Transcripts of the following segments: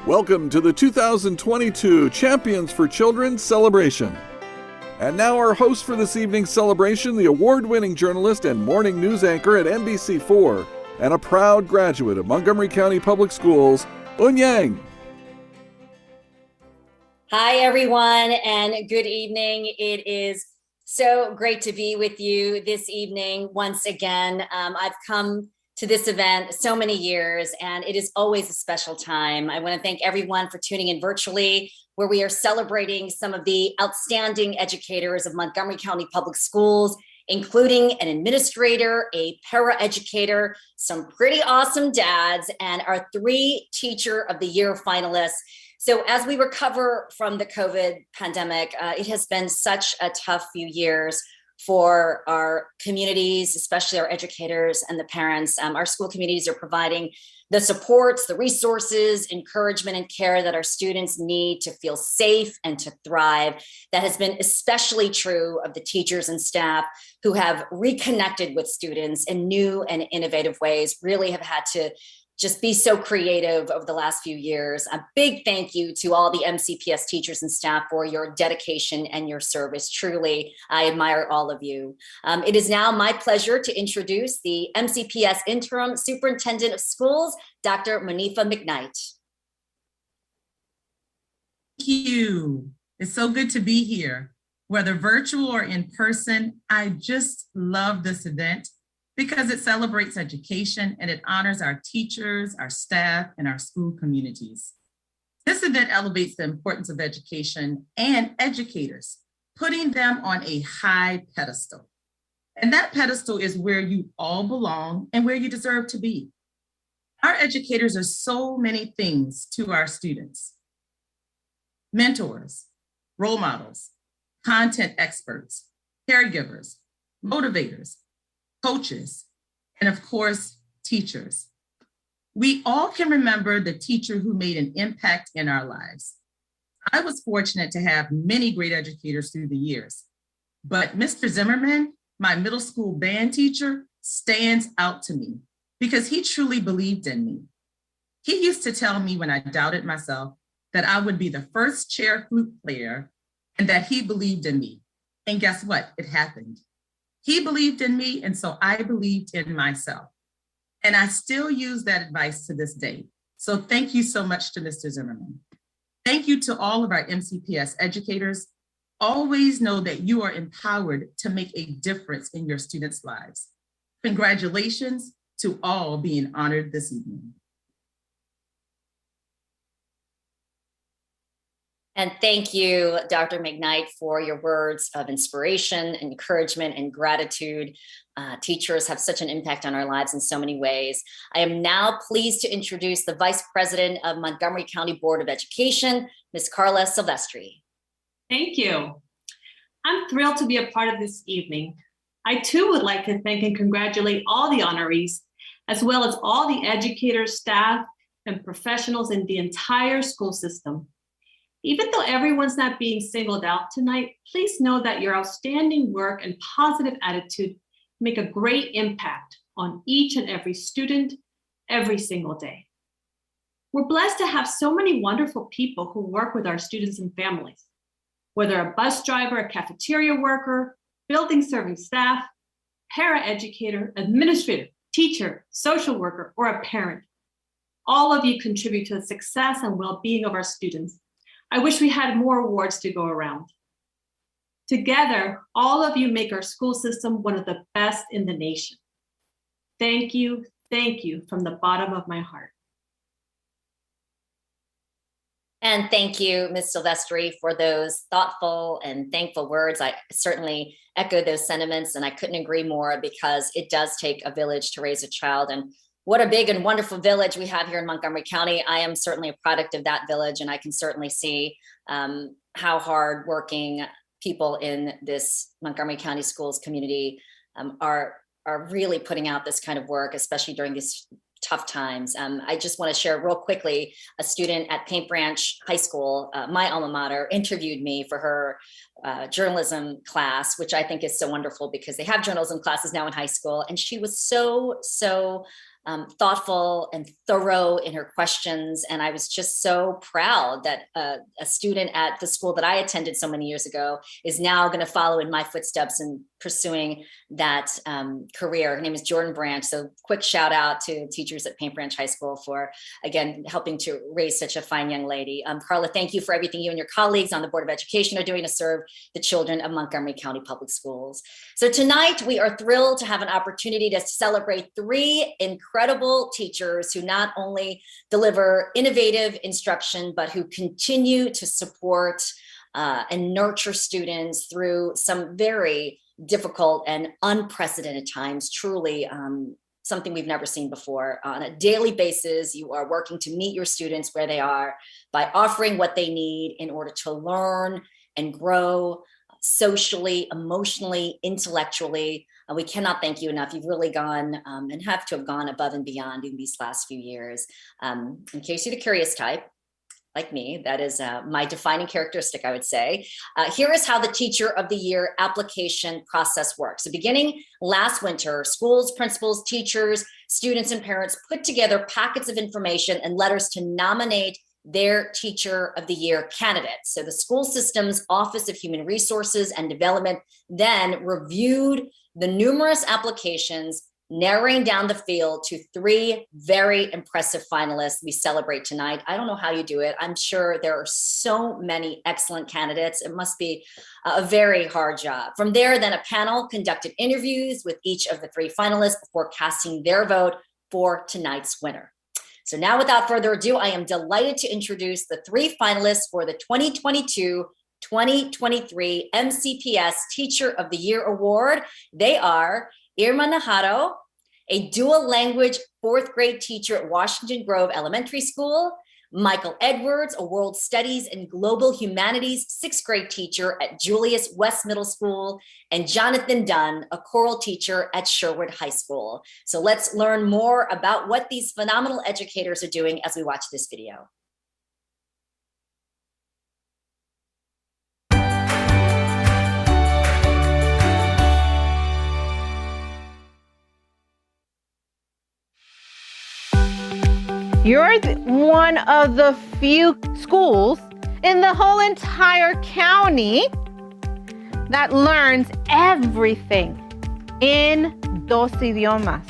Welcome to the 2022 Champions for Children celebration. And now our host for this evening's celebration, the award-winning journalist and morning news anchor at NBC4 and a proud graduate of Montgomery County Public Schools, Un Yang. Hi, everyone, and good evening. It is so great to be with you this evening once again. I've come to this event so many years, and it is always a special time. I want to thank everyone for tuning in virtually, where we are celebrating some of the outstanding educators of Montgomery County Public Schools, including an administrator, a paraeducator, some pretty awesome dads, and our 3 Teacher of the Year finalists. So as we recover from the COVID pandemic, it has been such a tough few years for our communities, especially our educators and the parents. Our school communities are providing the supports, the resources, encouragement, and care that our students need to feel safe and to thrive. That has been especially true of the teachers and staff who have reconnected with students in new and innovative ways, really have had to just be so creative over the last few years. A big thank you to all the MCPS teachers and staff for your dedication and your service. Truly, I admire all of you. It is now my pleasure to introduce the MCPS Interim Superintendent of Schools, Dr. Monifa McKnight. Thank you. It's so good to be here. Whether virtual or in person, I just love this event because it celebrates education and it honors our teachers, our staff, and our school communities. This event elevates the importance of education and educators, putting them on a high pedestal. And that pedestal is where you all belong and where you deserve to be. Our educators are so many things to our students: mentors, role models, content experts, caregivers, motivators, coaches, and of course, teachers. We all can remember the teacher who made an impact in our lives. I was fortunate to have many great educators through the years, but Mr. Zimmerman, my middle school band teacher, stands out to me because he truly believed in me. He used to tell me when I doubted myself that I would be the first chair flute player and that he believed in me. And guess what? It happened. He believed in me, and so I believed in myself. And I still use that advice to this day. So thank you so much to Mr. Zimmerman. Thank you to all of our MCPS educators. Always know that you are empowered to make a difference in your students' lives. Congratulations to all being honored this evening. And thank you, Dr. McKnight, for your words of inspiration, encouragement, and gratitude. Teachers have such an impact on our lives in so many ways. I am now pleased to introduce the Vice President of Montgomery County Board of Education, Ms. Karla Silvestre. Thank you. I'm thrilled to be a part of this evening. I too would like to thank and congratulate all the honorees, as well as all the educators, staff, and professionals in the entire school system. Even though everyone's not being singled out tonight, please know that your outstanding work and positive attitude make a great impact on each and every student every single day. We're blessed to have so many wonderful people who work with our students and families, whether a bus driver, a cafeteria worker, building serving staff, paraeducator, administrator, teacher, social worker, or a parent. All of you contribute to the success and well-being of our students. I wish we had more awards to go around. Together, all of you make our school system one of the best in the nation. Thank you from the bottom of my heart. And thank you, Ms. Silvestre, for those thoughtful and thankful words. I certainly echo those sentiments, and I couldn't agree more because it does take a village to raise a child. And what a big and wonderful village we have here in Montgomery County. I am certainly a product of that village, and I can certainly see how hardworking people in this Montgomery County Schools community are really putting out this kind of work, especially during these tough times. I just want to share real quickly, a student at Paint Branch High School, my alma mater, interviewed me for her journalism class, which I think is so wonderful because they have journalism classes now in high school. And she was so thoughtful and thorough in her questions. And I was just so proud that a student at the school that I attended so many years ago is now going to follow in my footsteps and pursuing that career. Her name is Jordan Branch. So quick shout out to teachers at Paint Branch High School for, again, helping to raise such a fine young lady. Karla, thank you for everything you and your colleagues on the Board of Education are doing to serve the children of Montgomery County Public Schools. So tonight we are thrilled to have an opportunity to celebrate 3 incredible teachers who not only deliver innovative instruction, but who continue to support and nurture students through some very difficult and unprecedented times. Truly something we've never seen before. On a daily basis, you are working to meet your students where they are by offering what they need in order to learn and grow socially, emotionally, intellectually. We cannot thank you enough. You've really gone and have to have gone above and beyond in these last few years. In case you're the curious type, like me, that is my defining characteristic, I would say. Here is how the Teacher of the Year application process works. So beginning last winter, schools, principals, teachers, students, and parents put together packets of information and letters to nominate their Teacher of the Year candidates. So the school system's Office of Human Resources and Development then reviewed the numerous applications, narrowing down the field to 3 very impressive finalists we celebrate tonight. I don't know how you do it. I'm sure there are so many excellent candidates. It must be a very hard job. From there, then a panel conducted interviews with each of the 3 finalists before casting their vote for tonight's winner. So now, without further ado, I am delighted to introduce the 3 finalists for the 2022-2023 MCPS Teacher of the Year Award. They are Irma Najarro, a dual language 4th grade teacher at Washington Grove Elementary School; Michael Edwards, a world studies and global humanities 6th grade teacher at Julius West Middle School; and Jonathan Dunn, a choral teacher at Sherwood High School. So let's learn more about what these phenomenal educators are doing as we watch this video. You're one of the few schools in the whole entire county that learns everything in dos idiomas.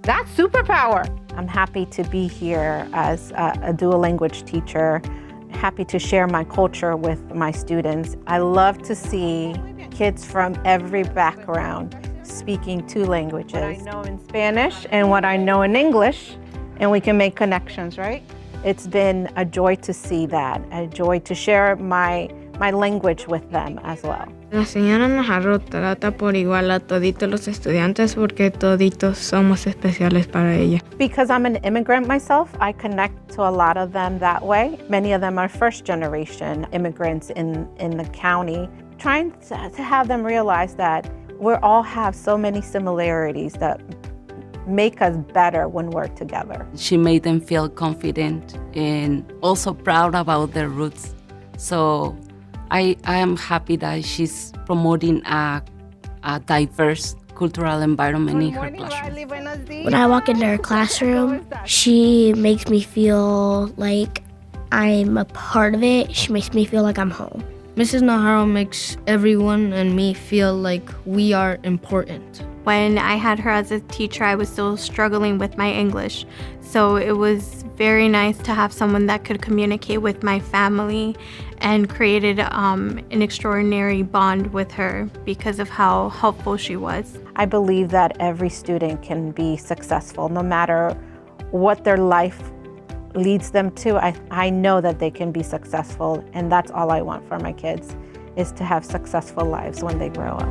That's superpower. I'm happy to be here as a dual language teacher, happy to share my culture with my students. I love to see kids from every background speaking 2 languages. What I know in Spanish and what I know in English, and we can make connections, right? It's been a joy to see that, a joy to share my language with them as well. La señora Najarro trata por igual a toditos los estudiantes porque toditos somos especiales para ella. Because I'm an immigrant myself, I connect to a lot of them that way. Many of them are first-generation immigrants in the county, trying to have them realize that we all have so many similarities that make us better when we're together. She made them feel confident and also proud about their roots. So I am happy that she's promoting a diverse cultural environment in her classroom. When I walk into her classroom, she makes me feel like I'm a part of it. She makes me feel like I'm home. Mrs. Najarro makes everyone and me feel like we are important. When I had her as a teacher, I was still struggling with my English. So it was very nice to have someone that could communicate with my family, and created an extraordinary bond with her because of how helpful she was. I believe that every student can be successful no matter what their life leads them to. I know that they can be successful, and that's all I want for my kids, is to have successful lives when they grow up.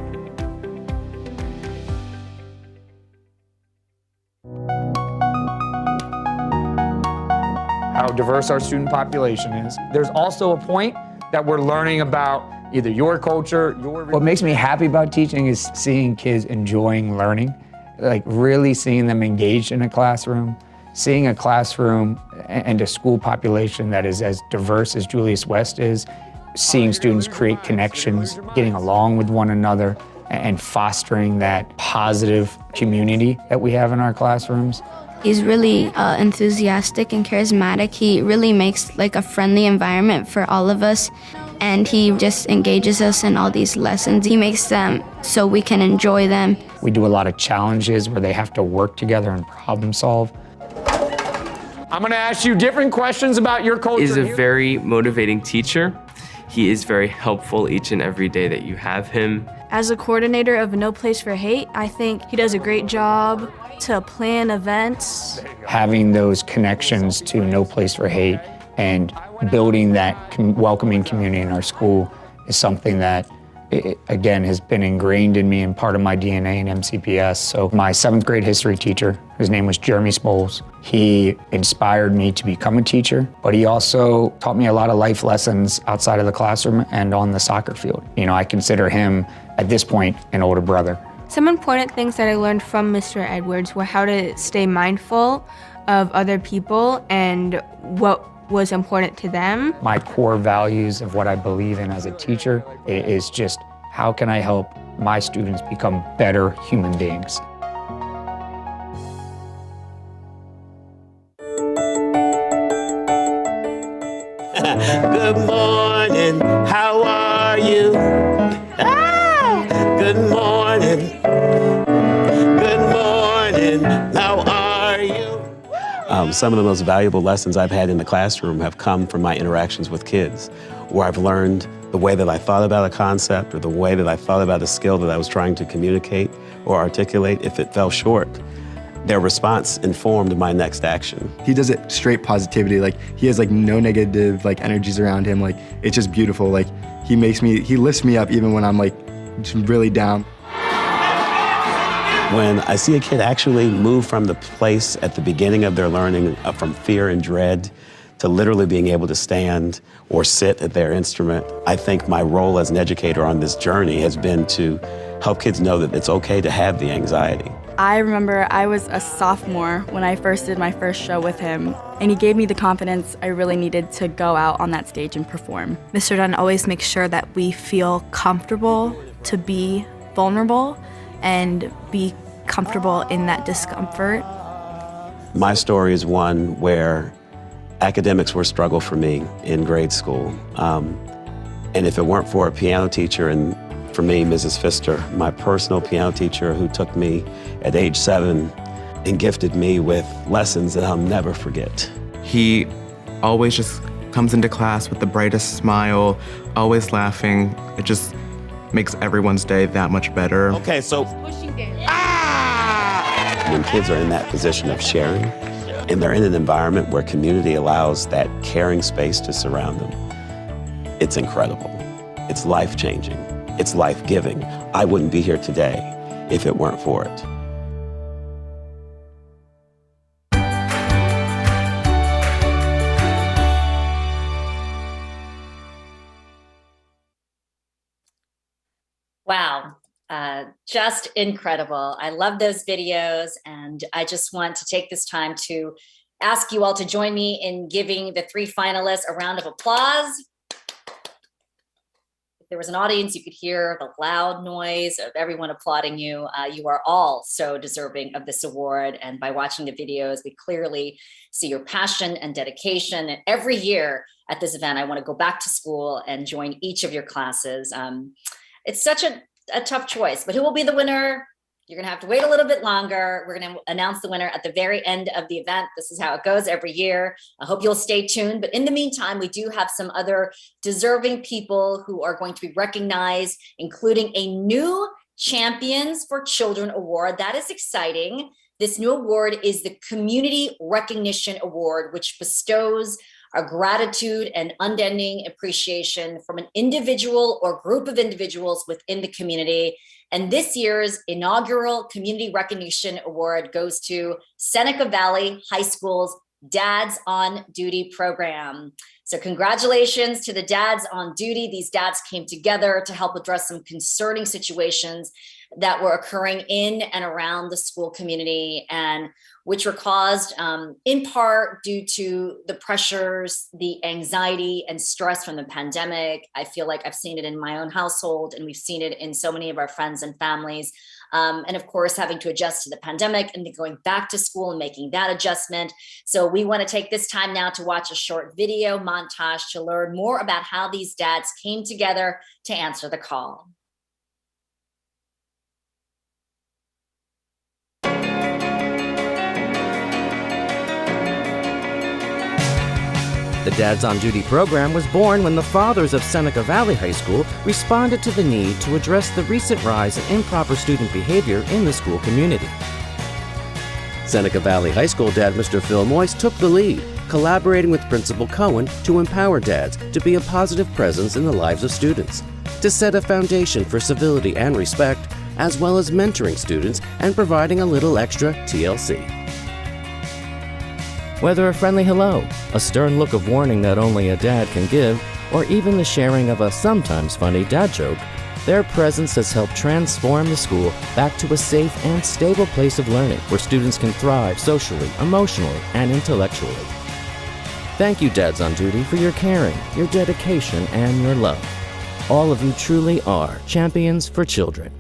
How diverse our student population is. There's also a point that we're learning about either your culture, What makes me happy about teaching is seeing kids enjoying learning, like really seeing them engaged in a classroom, seeing a classroom and a school population that is as diverse as Julius West is, seeing students create connections, getting along with one another, and fostering that positive community that we have in our classrooms. He's really enthusiastic and charismatic. He really makes like a friendly environment for all of us. And he just engages us in all these lessons. He makes them so we can enjoy them. We do a lot of challenges where they have to work together and problem solve. I'm gonna ask you different questions about your culture. He's a very motivating teacher. He is very helpful each and every day that you have him. As a coordinator of No Place for Hate, I think he does a great job to plan events. Having those connections to No Place for Hate and building that welcoming community in our school is something that, again, has been ingrained in me and part of my DNA in MCPS. So my 7th grade history teacher, his name was Jeremy Spoles, he inspired me to become a teacher, but he also taught me a lot of life lessons outside of the classroom and on the soccer field. You know, I consider him, at this point, an older brother. Some important things that I learned from Mr. Edwards were how to stay mindful of other people and what was important to them. My core values of what I believe in as a teacher is just how can I help my students become better human beings. Good morning, how are you? Good morning, how are you? Some of the most valuable lessons I've had in the classroom have come from my interactions with kids, where I've learned the way that I thought about a concept or the way that I thought about a skill that I was trying to communicate or articulate. If it fell short, their response informed my next action. He does it straight positivity. Like, he has like no negative like energies around him. Like, it's just beautiful. Like, he lifts me up even when I'm like really down. When I see a kid actually move from the place at the beginning of their learning, from fear and dread, to literally being able to stand or sit at their instrument, I think my role as an educator on this journey has been to help kids know that it's okay to have the anxiety. I remember I was a sophomore when I first did my first show with him, and he gave me the confidence I really needed to go out on that stage and perform. Mr. Dunn always makes sure that we feel comfortable to be vulnerable and be comfortable in that discomfort. My story is one where academics were a struggle for me in grade school. And if it weren't for a piano teacher, and for me, Mrs. Pfister, my personal piano teacher who took me at age 7 and gifted me with lessons that I'll never forget. He always just comes into class with the brightest smile, always laughing. It just makes everyone's day that much better. Okay, so when kids are in that position of sharing, and they're in an environment where community allows that caring space to surround them, it's incredible. It's life-changing. It's life-giving. I wouldn't be here today if it weren't for it. Wow, just incredible. I love those videos, and I just want to take this time to ask you all to join me in giving the 3 finalists a round of applause. If there was an audience, you could hear the loud noise of everyone applauding you. You are all so deserving of this award, and by watching the videos, we clearly see your passion and dedication. And every year at this event, I want to go back to school and join each of your classes. It's such a tough choice, but who will be the winner? You're gonna have to wait a little bit longer. We're gonna announce the winner at the very end of the event. This is how it goes every year. I hope you'll stay tuned. But in the meantime, we do have some other deserving people who are going to be recognized, including a new Champions for Children Award. That is exciting. This new award is the Community Recognition Award, which bestows our gratitude and unending appreciation from an individual or group of individuals within the community. And this year's inaugural Community Recognition Award goes to Seneca Valley High School's Dads on Duty program. So congratulations to the Dads on Duty. These dads came together to help address some concerning situations that were occurring in and around the school community, and which were caused in part due to the pressures, the anxiety and stress from the pandemic. I feel like I've seen it in my own household, and we've seen it in so many of our friends and families. And of course, having to adjust to the pandemic and then going back to school and making that adjustment. So we want to take this time now to watch a short video montage to learn more about how these dads came together to answer the call. The Dads on Duty program was born when the fathers of Seneca Valley High School responded to the need to address the recent rise in improper student behavior in the school community. Seneca Valley High School dad Mr. Phil Moyes took the lead, collaborating with Principal Cohen to empower dads to be a positive presence in the lives of students, to set a foundation for civility and respect, as well as mentoring students and providing a little extra TLC. Whether a friendly hello, a stern look of warning that only a dad can give, or even the sharing of a sometimes funny dad joke, their presence has helped transform the school back to a safe and stable place of learning where students can thrive socially, emotionally, and intellectually. Thank you, Dads on Duty, for your caring, your dedication, and your love. All of you truly are champions for children.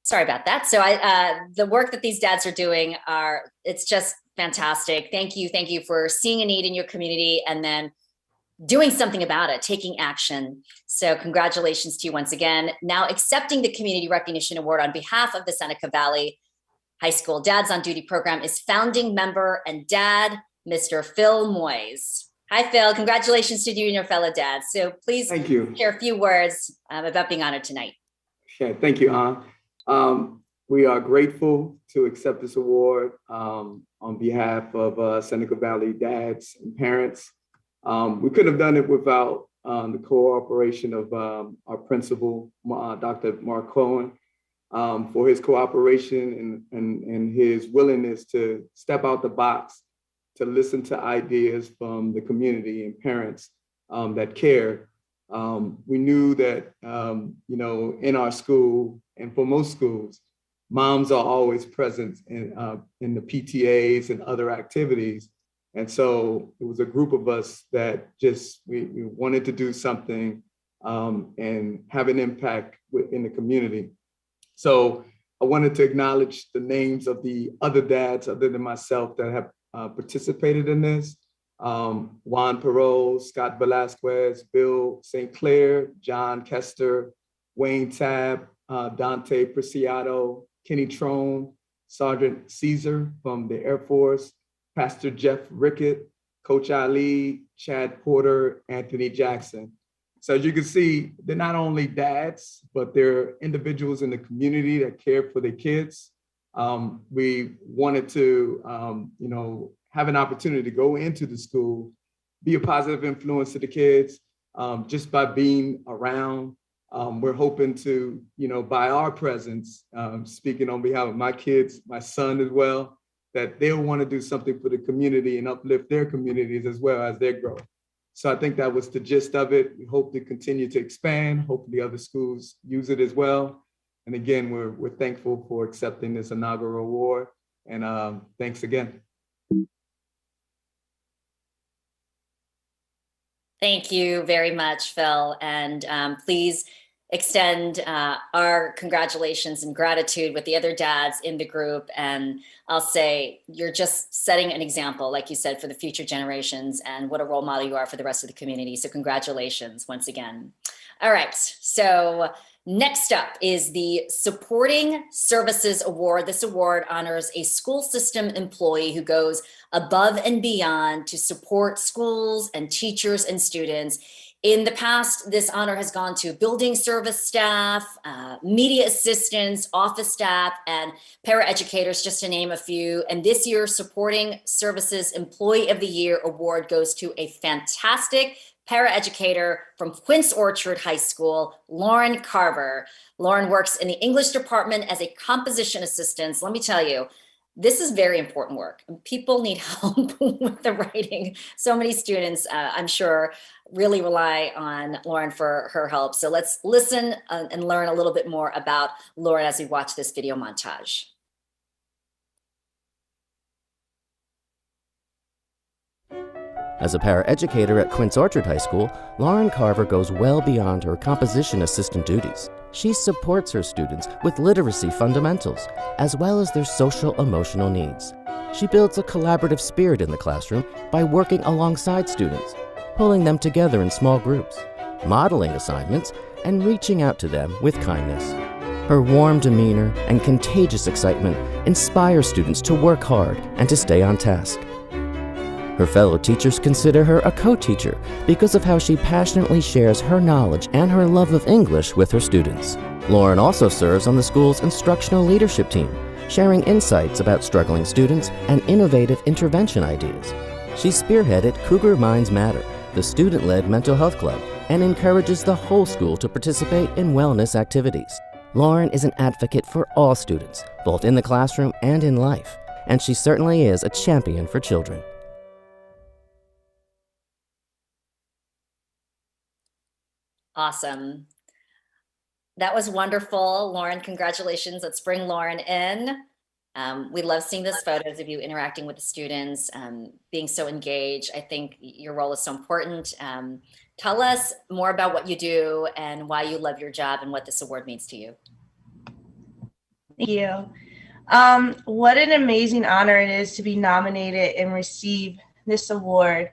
Sorry about that. So the work that these dads are doing it's just fantastic. Thank you for seeing a need in your community and then doing something about it, taking action. So congratulations to you once again. Now accepting the Community Recognition Award on behalf of the Seneca Valley High School Dads on Duty program is founding member and dad, Mr. Phil Moyes. Hi, Phil. Congratulations to you and your fellow dads. So please share a few words about being honored tonight. Okay, thank you, Ann. We are grateful to accept this award on behalf of Seneca Valley dads and parents. We couldn't have done it without the cooperation of our principal, Dr. Mark Cohen, for his cooperation and his willingness to step out the box, to listen to ideas from the community and parents that care. We knew that, in our school and for most schools, moms are always present in the PTAs and other activities. And so it was a group of us that we wanted to do something and have an impact in the community. So I wanted to acknowledge the names of the other dads other than myself that have participated in this. Juan Perot, Scott Velasquez, Bill St. Clair, John Kester, Wayne Tabb, Dante Preciado, Kenny Trone, Sergeant Caesar from the Air Force, Pastor Jeff Rickett, Coach Ali, Chad Porter, Anthony Jackson. So as you can see, they're not only dads, but they're individuals in the community that care for their kids. We wanted to, have an opportunity to go into the school, be a positive influence to the kids just by being around. We're hoping to, by our presence, speaking on behalf of my kids, my son as well, that they'll want to do something for the community and uplift their communities as well as they grow. So I think that was the gist of it. We hope to continue to expand. Hopefully other schools use it as well. And again, we're thankful for accepting this inaugural award. And thanks again. Thank you very much, Phil. And please extend our congratulations and gratitude with the other dads in the group. And I'll say you're just setting an example, like you said, for the future generations, and what a role model you are for the rest of the community. So congratulations once again. All right, so next up is the Supporting Services Award. This award honors a school system employee who goes above and beyond to support schools and teachers and students. In the past, this honor has gone to building service staff, media assistants, office staff, and paraeducators, just to name a few. And this year's Supporting Services Employee of the Year award goes to a fantastic paraeducator from Quince Orchard High School, Lauren Carver. Lauren works in the English department as a composition assistant. Let me tell you, This is very important work. People need help with the writing. So many students, I'm sure, really rely on Lauren for her help. So let's listen and learn a little bit more about Lauren as we watch this video montage. As a paraeducator at Quince Orchard High School, Lauren Carver goes well beyond her composition assistant duties. She supports her students with literacy fundamentals, as well as their social-emotional needs. She builds a collaborative spirit in the classroom by working alongside students, pulling them together in small groups, modeling assignments, and reaching out to them with kindness. Her warm demeanor and contagious excitement inspire students to work hard and to stay on task. Her fellow teachers consider her a co-teacher because of how she passionately shares her knowledge and her love of English with her students. Lauren also serves on the school's instructional leadership team, sharing insights about struggling students and innovative intervention ideas. She spearheaded Cougar Minds Matter, the student-led mental health club, and encourages the whole school to participate in wellness activities. Lauren is an advocate for all students, both in the classroom and in life, and she certainly is a champion for children. Awesome. That was wonderful. Lauren, congratulations. Let's bring Lauren in. We love seeing those photos of you interacting with the students, being so engaged. I think your role is so important. Tell us more about what you do and why you love your job and what this award means to you. Thank you. What an amazing honor it is to be nominated and receive this award.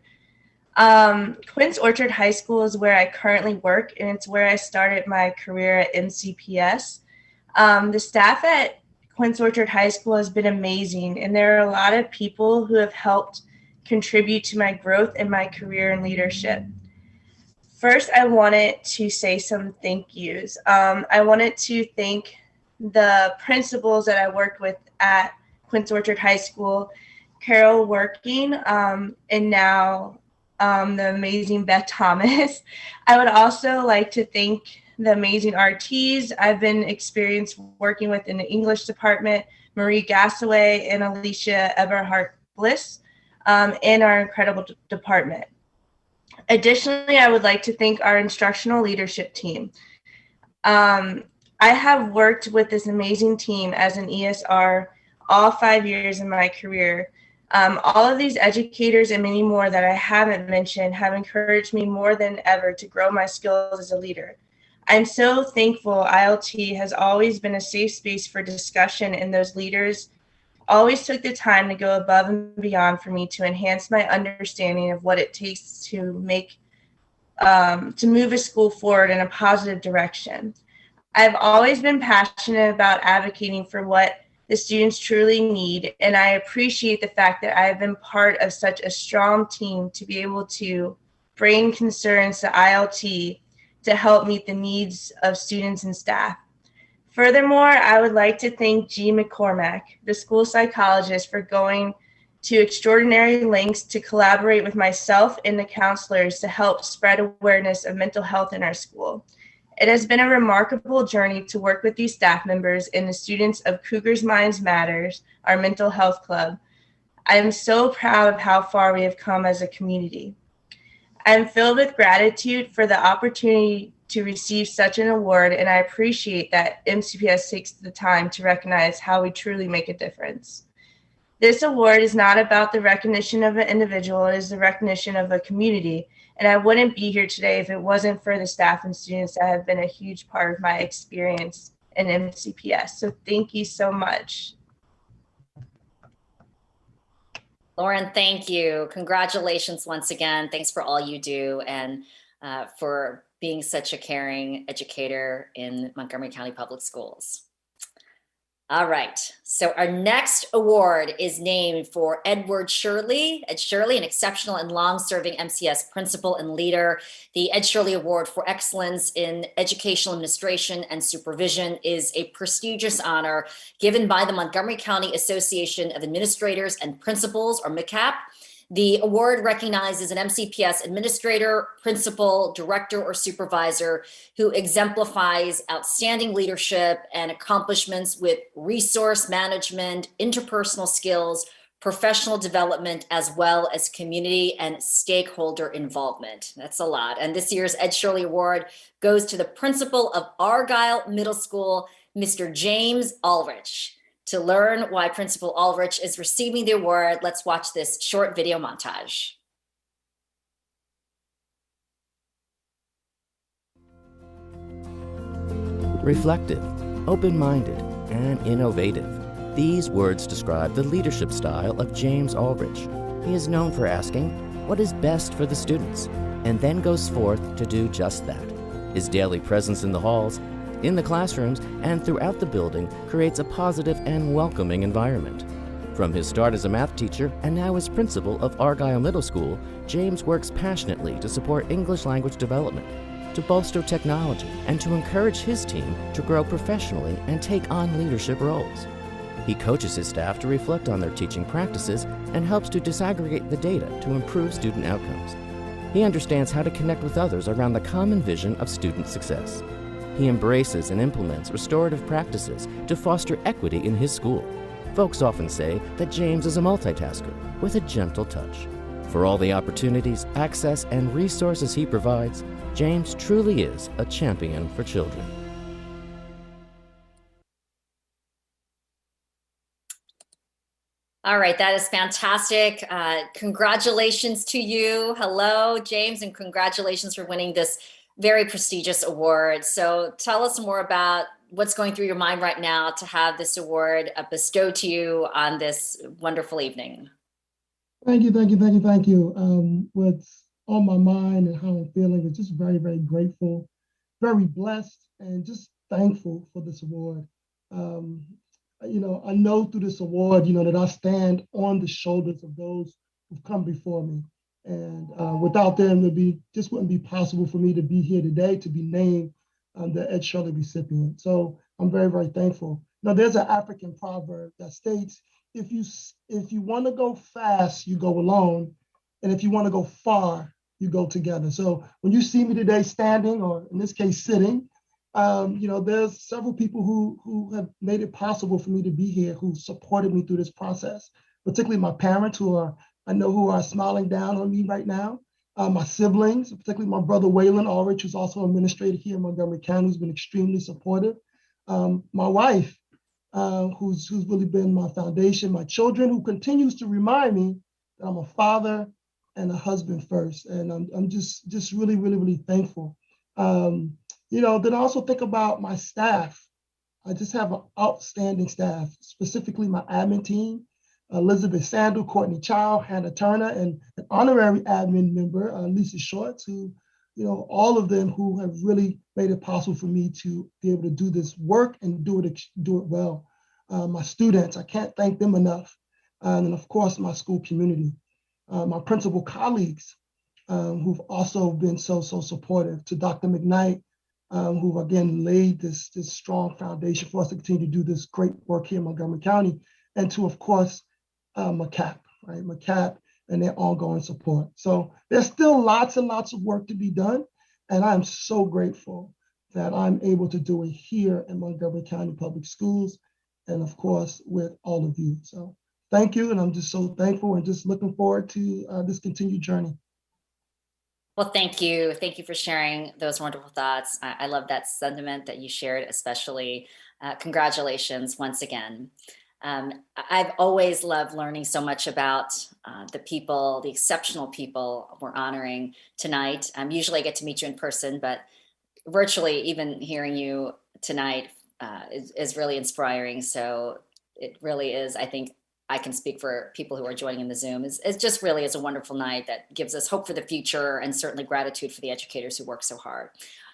Quince Orchard High School is where I currently work, and it's where I started my career at MCPS. The staff at Quince Orchard High School has been amazing, and there are a lot of people who have helped contribute to my growth and my career in leadership. First, I wanted to say some thank yous. I wanted to thank the principals that I worked with at Quince Orchard High School, Carol Working, and now the amazing Beth Thomas. I would also like to thank the amazing RTs I've been experienced working with in the English department, Marie Gassaway and Alicia Everhart Bliss, and our incredible department. Additionally, I would like to thank our instructional leadership team. I have worked with this amazing team as an ESR all 5 years in my career. All of these educators and many more that I haven't mentioned have encouraged me more than ever to grow my skills as a leader. I'm so thankful ILT has always been a safe space for discussion, and those leaders always took the time to go above and beyond for me to enhance my understanding of what it takes to move a school forward in a positive direction. I've always been passionate about advocating for what the students truly need, and I appreciate the fact that I have been part of such a strong team to be able to bring concerns to ILT to help meet the needs of students and staff. Furthermore, I would like to thank G. McCormack, the school psychologist, for going to extraordinary lengths to collaborate with myself and the counselors to help spread awareness of mental health in our school. It has been a remarkable journey to work with these staff members and the students of Cougar Minds Matters, our mental health club. I am so proud of how far we have come as a community. I am filled with gratitude for the opportunity to receive such an award, and I appreciate that MCPS takes the time to recognize how we truly make a difference. This award is not about the recognition of an individual, it is the recognition of a community, and I wouldn't be here today if it wasn't for the staff and students that have been a huge part of my experience in MCPS. So thank you so much. Lauren, thank you. Congratulations once again. Thanks for all you do and for being such a caring educator in Montgomery County Public Schools. All right, so our next award is named for Edward Shirley. Ed Shirley, an exceptional and long-serving MCS principal and leader. The Ed Shirley Award for Excellence in Educational Administration and Supervision is a prestigious honor given by the Montgomery County Association of Administrators and Principals, or MCAP. The award recognizes an MCPS administrator, principal, director, or supervisor who exemplifies outstanding leadership and accomplishments with resource management, interpersonal skills, professional development, as well as community and stakeholder involvement. That's a lot. And this year's Ed Shirley Award goes to the principal of Argyle Middle School, Mr. James Allrich. To learn why Principal Allrich is receiving the award, let's watch this short video montage. Reflective, open-minded, and innovative. These words describe the leadership style of James Allrich. He is known for asking what is best for the students, and then goes forth to do just that. His daily presence in the halls, in the classrooms, and throughout the building creates a positive and welcoming environment. From his start as a math teacher and now as principal of Argyle Middle School, James works passionately to support English language development, to bolster technology, and to encourage his team to grow professionally and take on leadership roles. He coaches his staff to reflect on their teaching practices and helps to disaggregate the data to improve student outcomes. He understands how to connect with others around the common vision of student success. He embraces and implements restorative practices to foster equity in his school. Folks often say that James is a multitasker with a gentle touch. For all the opportunities, access, and resources he provides, James truly is a champion for children. All right, that is fantastic. Congratulations to you. Hello, James, and congratulations for winning this very prestigious award. So tell us more about what's going through your mind right now to have this award bestowed to you on this wonderful evening. Thank you. What's on my mind and how I'm feeling is just very, very grateful, very blessed, and just thankful for this award. I know through this award, that I stand on the shoulders of those who've come before me. And without them, just wouldn't be possible for me to be here today, to be named the Ed Shirley recipient. So I'm very, very thankful. Now, there's an African proverb that states, if you want to go fast, you go alone. And if you want to go far, you go together. So when you see me today standing, or in this case, sitting, there's several people who have made it possible for me to be here, who supported me through this process, particularly my parents who are smiling down on me right now. My siblings, particularly my brother Waylon Allrich, who's also an administrator here in Montgomery County, who's been extremely supportive. My wife, who's really been my foundation. My children, who continues to remind me that I'm a father and a husband first. And I'm just really, really, really thankful. Then I also think about my staff. I just have an outstanding staff, specifically my admin team. Elizabeth Sandel, Courtney Child, Hannah Turner, and an honorary admin member, Lisa Shorts, who, all of them who have really made it possible for me to be able to do this work and do it well. My students, I can't thank them enough. And of course, my school community, my principal colleagues, who've also been so supportive, to Dr. McKnight, who again laid this strong foundation for us to continue to do this great work here in Montgomery County, and to, of course, MCAP, right? MCAP and their ongoing support. So there's still lots and lots of work to be done. And I'm so grateful that I'm able to do it here in Montgomery County Public Schools, and of course, with all of you. So thank you. And I'm just so thankful and just looking forward to this continued journey. Well, thank you. Thank you for sharing those wonderful thoughts. I love that sentiment that you shared, especially. Congratulations once again. I've always loved learning so much about the people, the exceptional people we're honoring tonight. Usually I get to meet you in person, but virtually even hearing you tonight is really inspiring. So it really is, I think I can speak for people who are joining in the Zoom. It just really is a wonderful night that gives us hope for the future, and certainly gratitude for the educators who work so hard.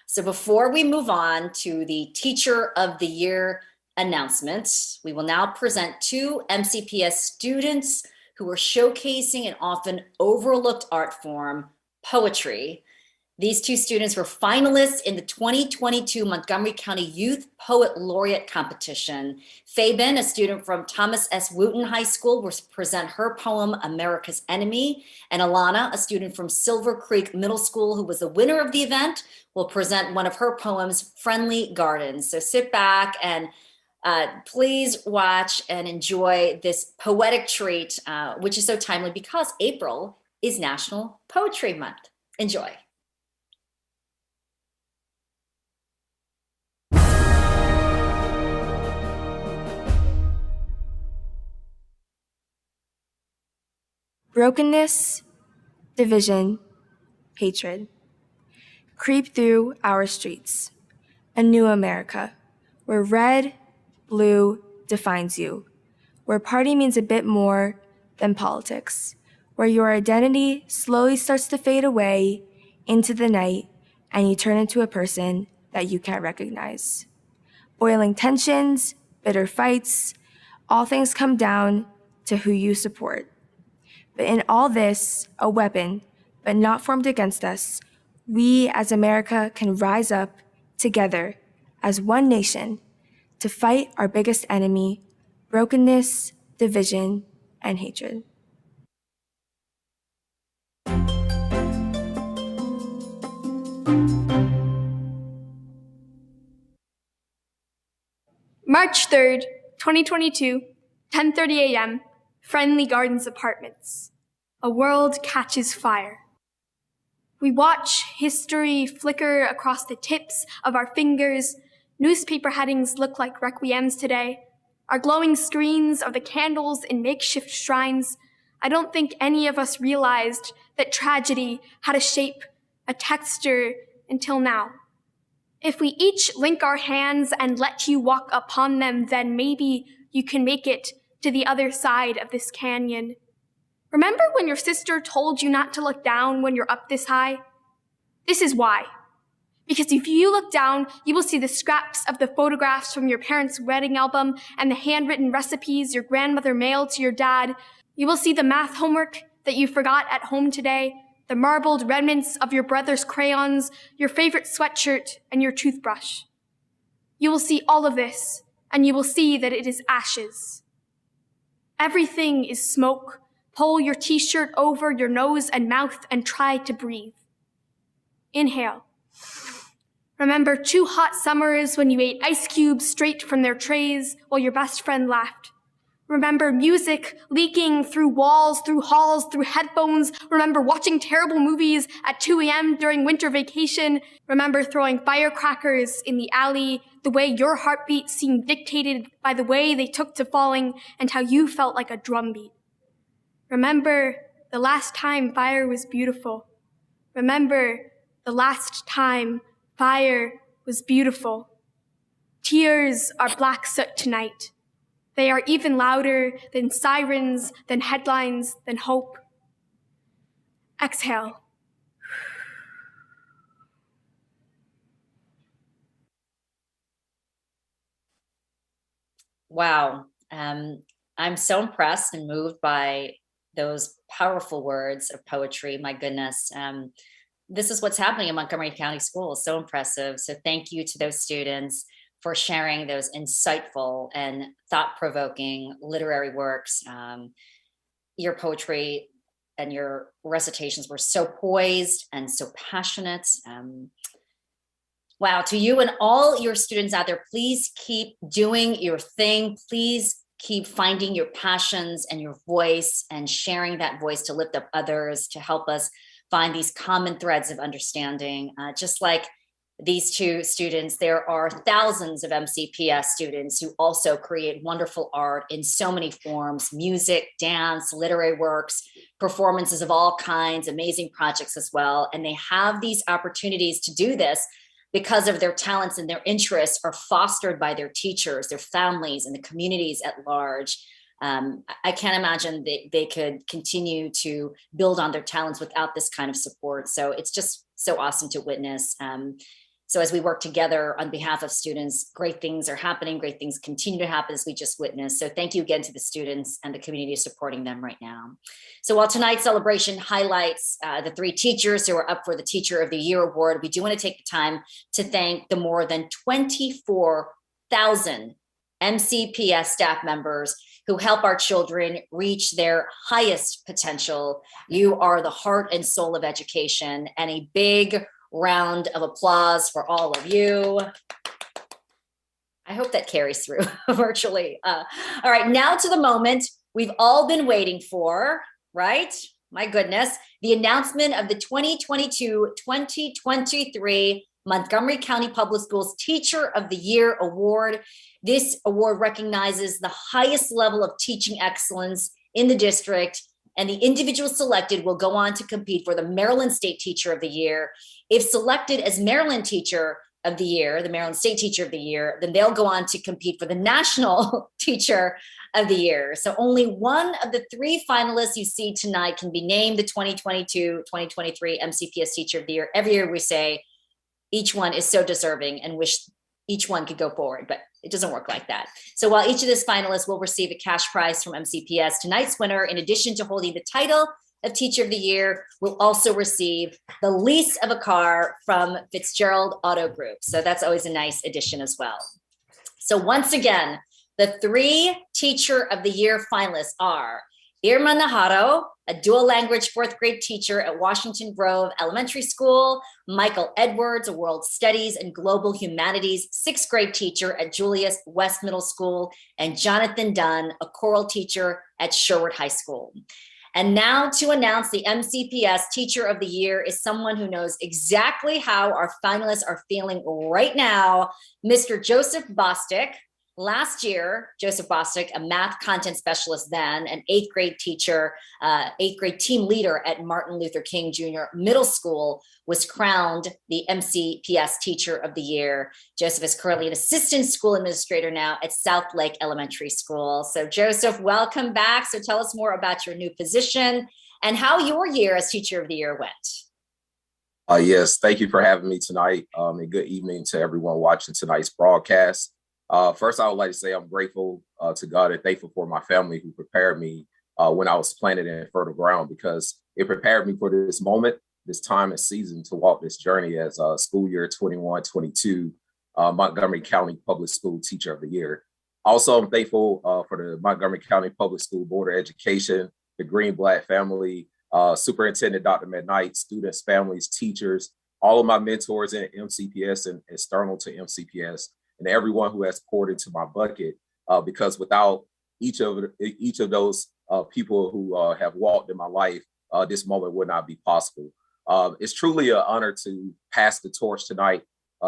So before we move on to the Teacher of the Year announcements, we will now present two MCPS students who are showcasing an often overlooked art form, poetry. These two students were finalists in the 2022 Montgomery County Youth Poet Laureate Competition. Feben, a student from Thomas S. Wootton High School, will present her poem, America's Enemy. And Elana, a student from Silver Creek Middle School, who was the winner of the event, will present one of her poems, Friendly Gardens. So sit back and please watch and enjoy this poetic treat, which is so timely because April is National Poetry Month. Enjoy. Brokenness, division, hatred creep through our streets. A new America, where red, blue defines you, where party means a bit more than politics, where your identity slowly starts to fade away into the night and you turn into a person that you can't recognize. Boiling tensions, bitter fights, all things come down to who you support. But in all this, a weapon, but not formed against us, we as America can rise up together as one nation to fight our biggest enemy, brokenness, division, and hatred. March 3rd, 2022, 10:30 a.m., Friendly Gardens Apartments. A world catches fire. We watch history flicker across the tips of our fingers. Newspaper headings look like requiems today. Our glowing screens are the candles in makeshift shrines. I don't think any of us realized that tragedy had a shape, a texture, until now. If we each link our hands and let you walk upon them, then maybe you can make it to the other side of this canyon. Remember when your sister told you not to look down when you're up this high? This is why. Because if you look down, you will see the scraps of the photographs from your parents' wedding album and the handwritten recipes your grandmother mailed to your dad. You will see the math homework that you forgot at home today, the marbled remnants of your brother's crayons, your favorite sweatshirt, and your toothbrush. You will see all of this, and you will see that it is ashes. Everything is smoke. Pull your t-shirt over your nose and mouth and try to breathe. Inhale. Remember 2 hot summers when you ate ice cubes straight from their trays while your best friend laughed. Remember music leaking through walls, through halls, through headphones. Remember watching terrible movies at 2 a.m. during winter vacation. Remember throwing firecrackers in the alley, the way your heartbeat seemed dictated by the way they took to falling and how you felt like a drumbeat. Remember the last time fire was beautiful. Remember the last time fire was beautiful. Tears are black soot tonight. They are even louder than sirens, than headlines, than hope. Exhale. Wow. I'm so impressed and moved by those powerful words of poetry. My goodness. This is what's happening in Montgomery County Schools. So impressive. So thank you to those students for sharing those insightful and thought-provoking literary works. Your poetry and your recitations were so poised and so passionate. Wow, to you and all your students out there, please keep doing your thing. Please keep finding your passions and your voice and sharing that voice to lift up others, to help us find these common threads of understanding. Just like these two students, there are thousands of MCPS students who also create wonderful art in so many forms: music, dance, literary works, performances of all kinds, amazing projects as well. And they have these opportunities to do this because of their talents and their interests are fostered by their teachers, their families, and the communities at large. I can't imagine they could continue to build on their talents without this kind of support. So it's just so awesome to witness. So as we work together on behalf of students, great things are happening, great things continue to happen as we just witnessed. So thank you again to the students and the community supporting them right now. So while tonight's celebration highlights the 3 teachers who are up for the Teacher of the Year award, we do want to take the time to thank the more than 24,000 MCPS staff members who help our children reach their highest potential. You are the heart and soul of education, and a big round of applause for all of you. I hope that carries through virtually. All right, now to the moment we've all been waiting for, right? My goodness, the announcement of the 2022-2023 Montgomery County Public Schools Teacher of the Year Award. This award recognizes the highest level of teaching excellence in the district, and the individual selected will go on to compete for the Maryland State Teacher of the Year. If selected as Maryland Teacher of the Year, the Maryland State Teacher of the Year, then they'll go on to compete for the National Teacher of the Year. So only one of the 3 finalists you see tonight can be named the 2022-2023 MCPS Teacher of the Year. Every year we say each one is so deserving and wish each one could go forward, but it doesn't work like that. So while each of these finalists will receive a cash prize from MCPS, tonight's winner, in addition to holding the title of Teacher of the Year, will also receive the lease of a car from Fitzgerald Auto Group. So that's always a nice addition as well. So once again, the 3 Teacher of the Year finalists are Irma Najarro, a dual language 4th grade teacher at Washington Grove Elementary School; Michael Edwards, a world studies and global humanities 6th grade teacher at Julius West Middle School; and Jonathan Dunn, a choral teacher at Sherwood High School. And now to announce the MCPS Teacher of the Year is someone who knows exactly how our finalists are feeling right now, Mr. Joseph Bostic. Last year, Joseph Bostic, a math content specialist then, an 8th grade teacher, 8th grade team leader at Martin Luther King Jr. Middle School, was crowned the MCPS Teacher of the Year. Joseph is currently an assistant school administrator now at South Lake Elementary School. So Joseph, welcome back. So tell us more about your new position and how your year as Teacher of the Year went. Yes, thank you for having me tonight, and good evening to everyone watching tonight's broadcast. First, I would like to say I'm grateful to God and thankful for my family who prepared me when I was planted in fertile ground, because it prepared me for this moment, this time and season to walk this journey as school year 21-22 Montgomery County Public School Teacher of the Year. Also, I'm thankful for the Montgomery County Public School Board of Education, the Greenblatt family, Superintendent Dr. McKnight, students, families, teachers, all of my mentors in MCPS and external to MCPS, and everyone who has poured into my bucket, because without each of those people who have walked in my life, this moment would not be possible. It's truly an honor to pass the torch tonight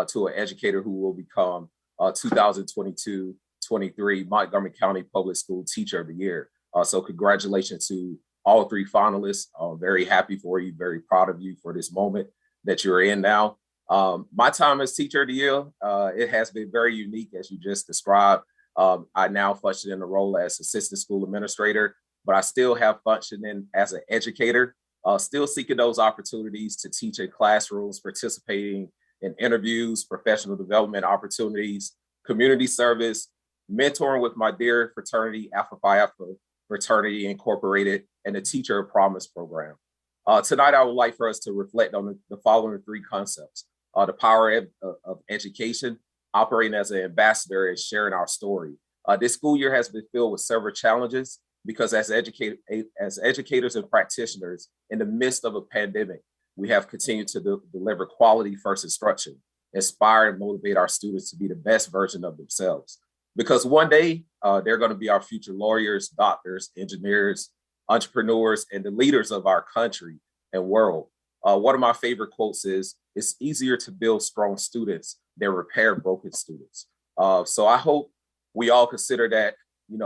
to an educator who will become 2022-23 Montgomery County Public School Teacher of the Year. So congratulations to all 3 finalists. I'm very happy for you, very proud of you for this moment that you're in now. My time as Teacher of the Year, it has been very unique, as you just described. I now function in the role as Assistant School Administrator, but I still have functioned in as an educator, still seeking those opportunities to teach in classrooms, participating in interviews, professional development opportunities, community service, mentoring with my dear fraternity, Alpha Phi Alpha Fraternity Incorporated, and the Teacher of Promise program. Tonight, I would like for us to reflect on the following 3 concepts. The power of education, operating as an ambassador and sharing our story. This school year has been filled with several challenges because as educators and practitioners in the midst of a pandemic, we have continued to deliver quality first instruction, inspire and motivate our students to be the best version of themselves. Because one day, they're going to be our future lawyers, doctors, engineers, entrepreneurs, and the leaders of our country and world. One of my favorite quotes is, "It's easier to build strong students than repair broken students." So I hope we all consider that,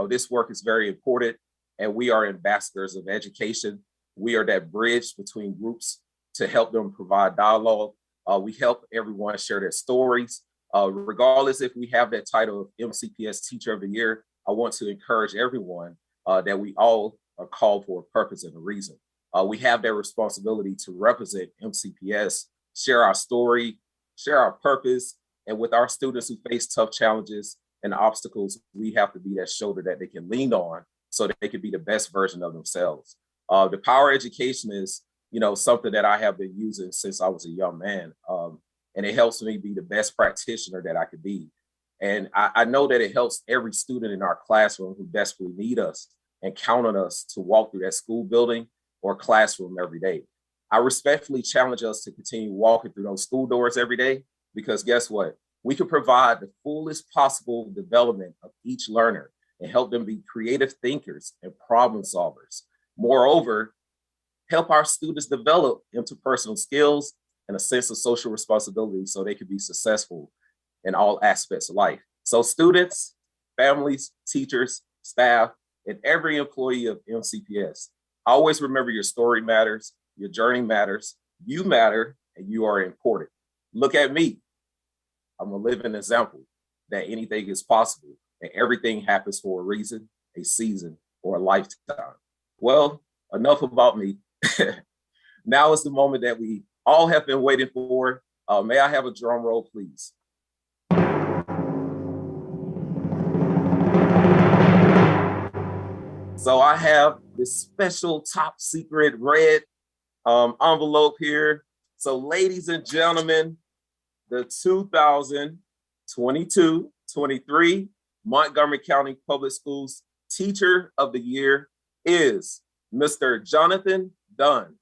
this work is very important, and we are ambassadors of education. We are that bridge between groups to help them provide dialogue. We help everyone share their stories. Regardless if we have that title of MCPS Teacher of the Year, I want to encourage everyone that we all are called for a purpose and a reason. We have that responsibility to represent MCPS, share our story, share our purpose, and with our students who face tough challenges and obstacles, we have to be that shoulder that they can lean on so that they can be the best version of themselves. The power education is, something that I have been using since I was a young man. And it helps me be the best practitioner that I could be. And I know that it helps every student in our classroom who desperately need us and count on us to walk through that school building or classroom every day. I respectfully challenge us to continue walking through those school doors every day, because guess what? We can provide the fullest possible development of each learner and help them be creative thinkers and problem solvers. Moreover, help our students develop interpersonal skills and a sense of social responsibility so they can be successful in all aspects of life. So students, families, teachers, staff, and every employee of MCPS, always remember your story matters, your journey matters, you matter, and you are important. Look at me. I'm a living example that anything is possible and everything happens for a reason, a season, or a lifetime. Well, enough about me. Now is the moment that we all have been waiting for. May I have a drum roll, please? So I have this special top secret red envelope here. So ladies and gentlemen, the 2022-23 Montgomery County Public Schools Teacher of the Year is Mr. Jonathan Dunn.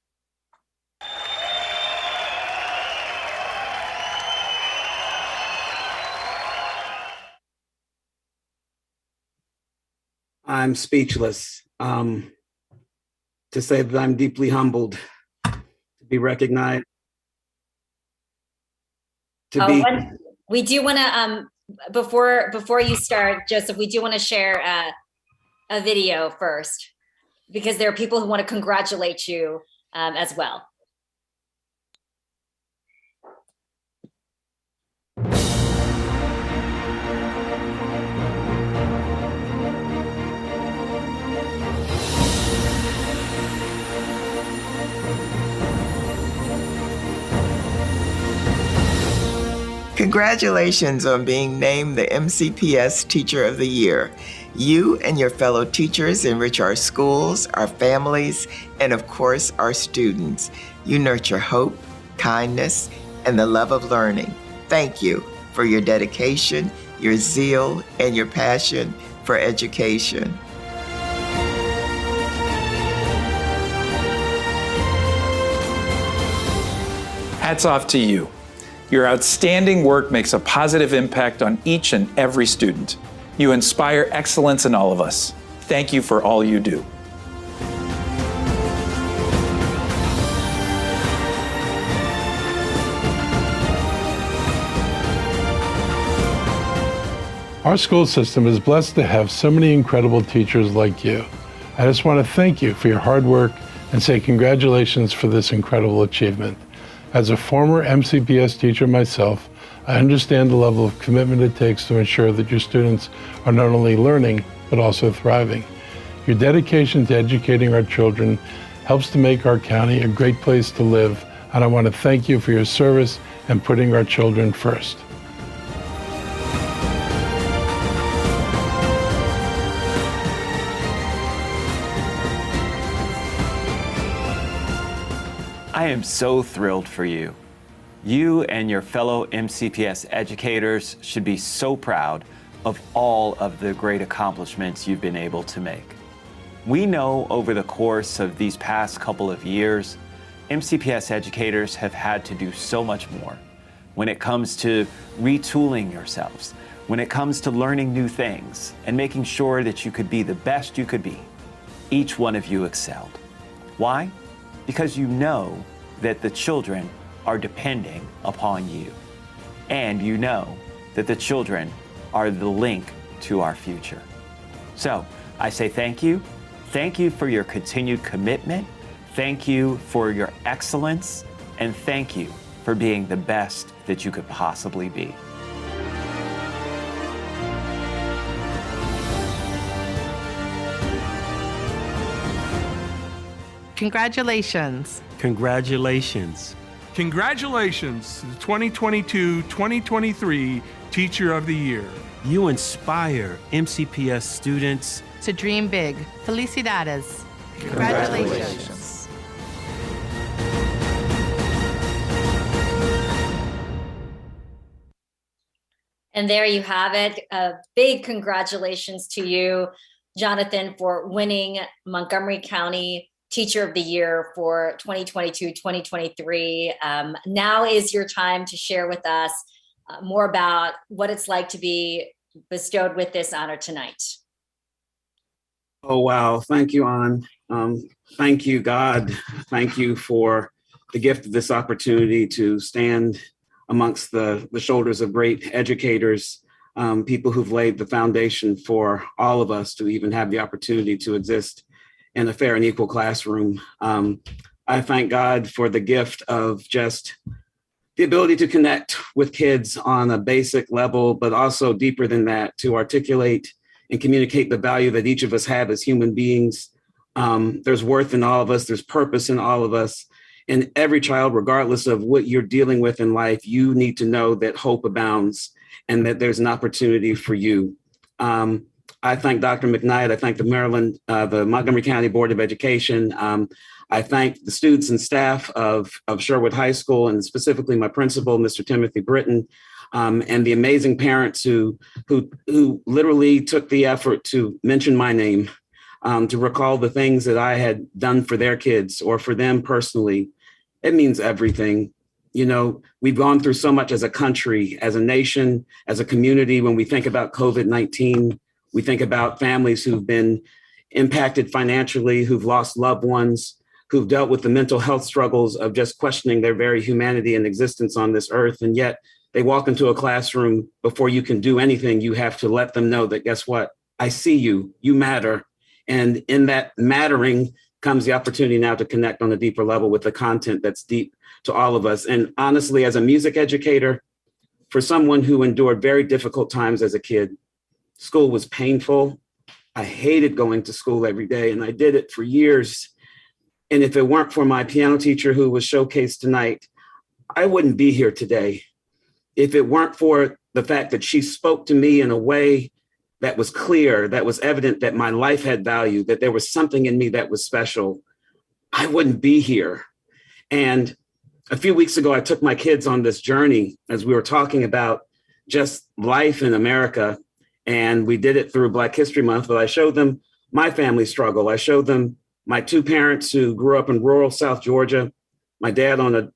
I'm speechless. To say that I'm deeply humbled to be recognized. We do want to, before you start, Joseph, we do want to share a video first, because there are people who want to congratulate you as well. Congratulations on being named the MCPS Teacher of the Year. You and your fellow teachers enrich our schools, our families, and of course, our students. You nurture hope, kindness, and the love of learning. Thank you for your dedication, your zeal, and your passion for education. Hats off to you. Your outstanding work makes a positive impact on each and every student. You inspire excellence in all of us. Thank you for all you do. Our school system is blessed to have so many incredible teachers like you. I just want to thank you for your hard work and say congratulations for this incredible achievement. As a former MCPS teacher myself, I understand the level of commitment it takes to ensure that your students are not only learning, but also thriving. Your dedication to educating our children helps to make our county a great place to live, and I want to thank you for your service and putting our children first. I am so thrilled for you. You and your fellow MCPS educators should be so proud of all of the great accomplishments you've been able to make. We know over the course of these past couple of years, MCPS educators have had to do so much more when it comes to retooling yourselves, when it comes to learning new things and making sure that you could be the best you could be. Each one of you excelled. Why? Because you know that the children are depending upon you. And you know that the children are the link to our future. So I say thank you. Thank you for your continued commitment. Thank you for your excellence. And thank you for being the best that you could possibly be. Congratulations. Congratulations. Congratulations to the 2022-2023 Teacher of the Year. You inspire MCPS students to dream big. Felicidades. Congratulations. And there you have it. A big congratulations to you, Jonathan, for winning Montgomery County Teacher of the Year for 2022-2023. Now is your time to share with us more about what it's like to be bestowed with this honor tonight. Oh, wow. Thank you, Ann. Thank you, God. Thank you for the gift of this opportunity to stand amongst the shoulders of great educators, people who've laid the foundation for all of us to even have the opportunity to exist in a fair and equal classroom. I thank God for the gift of just the ability to connect with kids on a basic level, but also deeper than that, to articulate and communicate the value that each of us have as human beings. There's worth in all of us, there's purpose in all of us. And every child, regardless of what you're dealing with in life, you need to know that hope abounds and that there's an opportunity for you. I thank Dr. McKnight. I thank the Montgomery County Board of Education. I thank the students and staff of Sherwood High School, and specifically my principal, Mr. Timothy Britton, and the amazing parents who literally took the effort to mention my name, to recall the things that I had done for their kids or for them personally. It means everything. You know, we've gone through so much as a country, as a nation, as a community. When we think about COVID-19, we think about families who've been impacted financially, who've lost loved ones, who've dealt with the mental health struggles of just questioning their very humanity and existence on this earth. And yet they walk into a classroom. Before you can do anything, you have to let them know that, guess what? I see you, you matter. And in that mattering comes the opportunity now to connect on a deeper level with the content that's deep to all of us. And honestly, as a music educator, for someone who endured very difficult times as a kid, school was painful. I hated going to school every day, and I did it for years. And if it weren't for my piano teacher who was showcased tonight, I wouldn't be here today. If it weren't for the fact that she spoke to me in a way that was clear, that was evident that my life had value, that there was something in me that was special, I wouldn't be here. And a few weeks ago, I took my kids on this journey as we were talking about just life in America. And we did it through Black History Month, but I showed them my family struggle. I showed them my two parents who grew up in rural South Georgia, my dad on a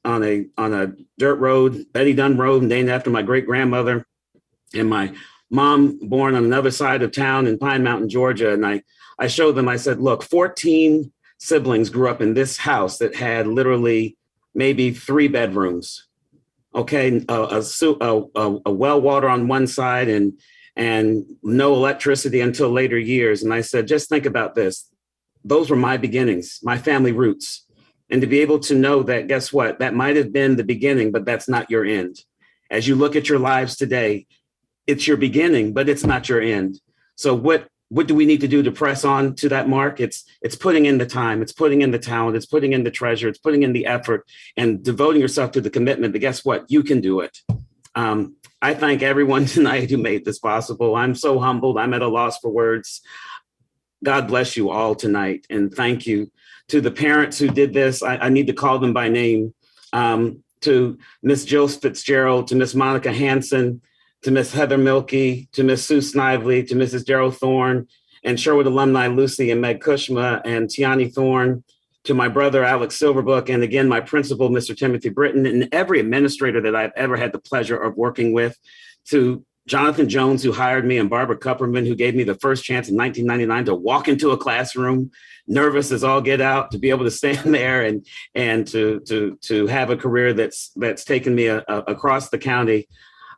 dirt road, Betty Dunn Road, named after my great grandmother, and my mom born on another side of town in Pine Mountain, Georgia. And I showed them, I said, look, 14 siblings grew up in this house that had literally maybe 3 bedrooms. Okay, a well water on one side and no electricity until later years. And I said, just think about this. Those were my beginnings, my family roots. And to be able to know that, guess what? That might have been the beginning, but that's not your end. As you look at your lives today, it's your beginning, but it's not your end. So what do we need to do to press on to that mark? It's putting in the time, it's putting in the talent, it's putting in the treasure, it's putting in the effort and devoting yourself to the commitment that, guess what? You can do it. I thank everyone tonight who made this possible. I'm so humbled. I'm at a loss for words. God bless you all tonight. And thank you to the parents who did this. I need to call them by name. To Miss Jill Fitzgerald, to Miss Monica Hansen, to Miss Heather Milkey, to Miss Sue Snively, to Mrs. Gerald Thorne, and Sherwood alumni Lucy and Meg Kushma and Tiani Thorne, to my brother Alex Silverbook, and again, my principal, Mr. Timothy Britton, and every administrator that I've ever had the pleasure of working with, to Jonathan Jones, who hired me, and Barbara Kupperman, who gave me the first chance in 1999 to walk into a classroom, nervous as all get out, to be able to stand there and to have a career that's taken me across the county.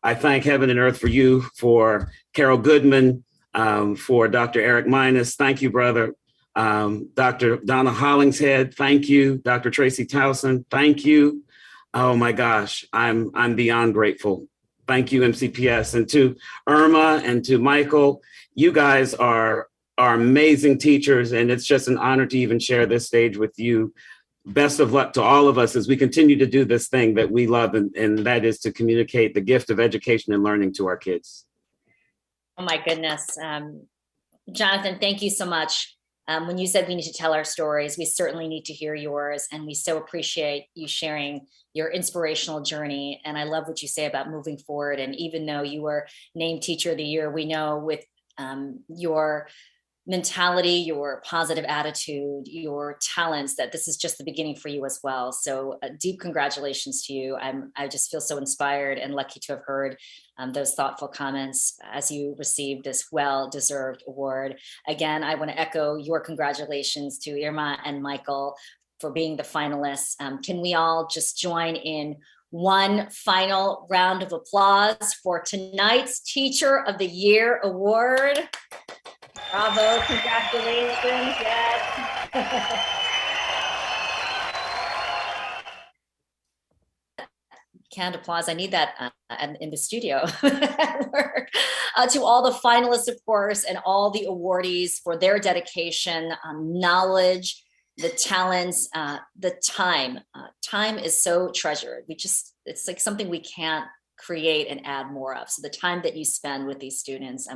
I thank heaven and earth for you, for Carol Goodman, for Dr. Eric Minus. Thank you, brother. Dr. Donna Hollingshead, thank you. Dr. Tracy Towson, thank you. Oh my gosh, I'm beyond grateful. Thank you, MCPS. And to Irma and to Michael, you guys are amazing teachers, and it's just an honor to even share this stage with you. best of luck to all of us as we continue to do this thing that we love, and that is to communicate the gift of education and learning to our kids. Oh my goodness. Jonathan, thank you so much. When you said we need to tell our stories, we certainly need to hear yours. And we so appreciate you sharing your inspirational journey. And I love what you say about moving forward. And even though you were named Teacher of the Year, we know with your mentality, your positive attitude, your talents, that this is just the beginning for you as well. So deep congratulations to you. I just feel so inspired and lucky to have heard those thoughtful comments as you received this well-deserved award. Again, I want to echo your congratulations to Irma and Michael for being the finalists. Can we all just join in one final round of applause for tonight's Teacher of the Year award? Bravo, congratulations, yes. Canned applause, I need that in the studio at work. To all the finalists, of course, and all the awardees for their dedication, knowledge, the talents, the time. Time is so treasured. It's like something we can't create and add more of. So the time that you spend with these students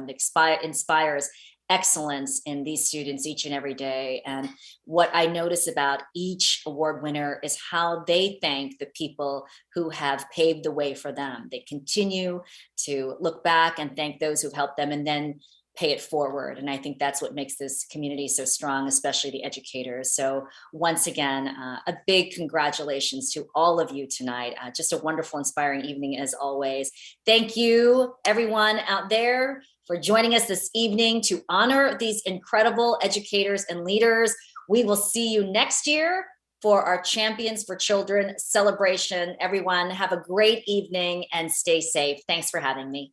inspires excellence in these students each and every day. And what I notice about each award winner is how they thank the people who have paved the way for them. They continue to look back and thank those who've helped them and then pay it forward. And I think that's what makes this community so strong, especially the educators. So once again, a big congratulations to all of you tonight. Just a wonderful, inspiring evening as always. Thank you, everyone out there, for joining us this evening to honor these incredible educators and leaders. We will see you next year for our Champions for Children celebration. Everyone, have a great evening and stay safe. Thanks for having me.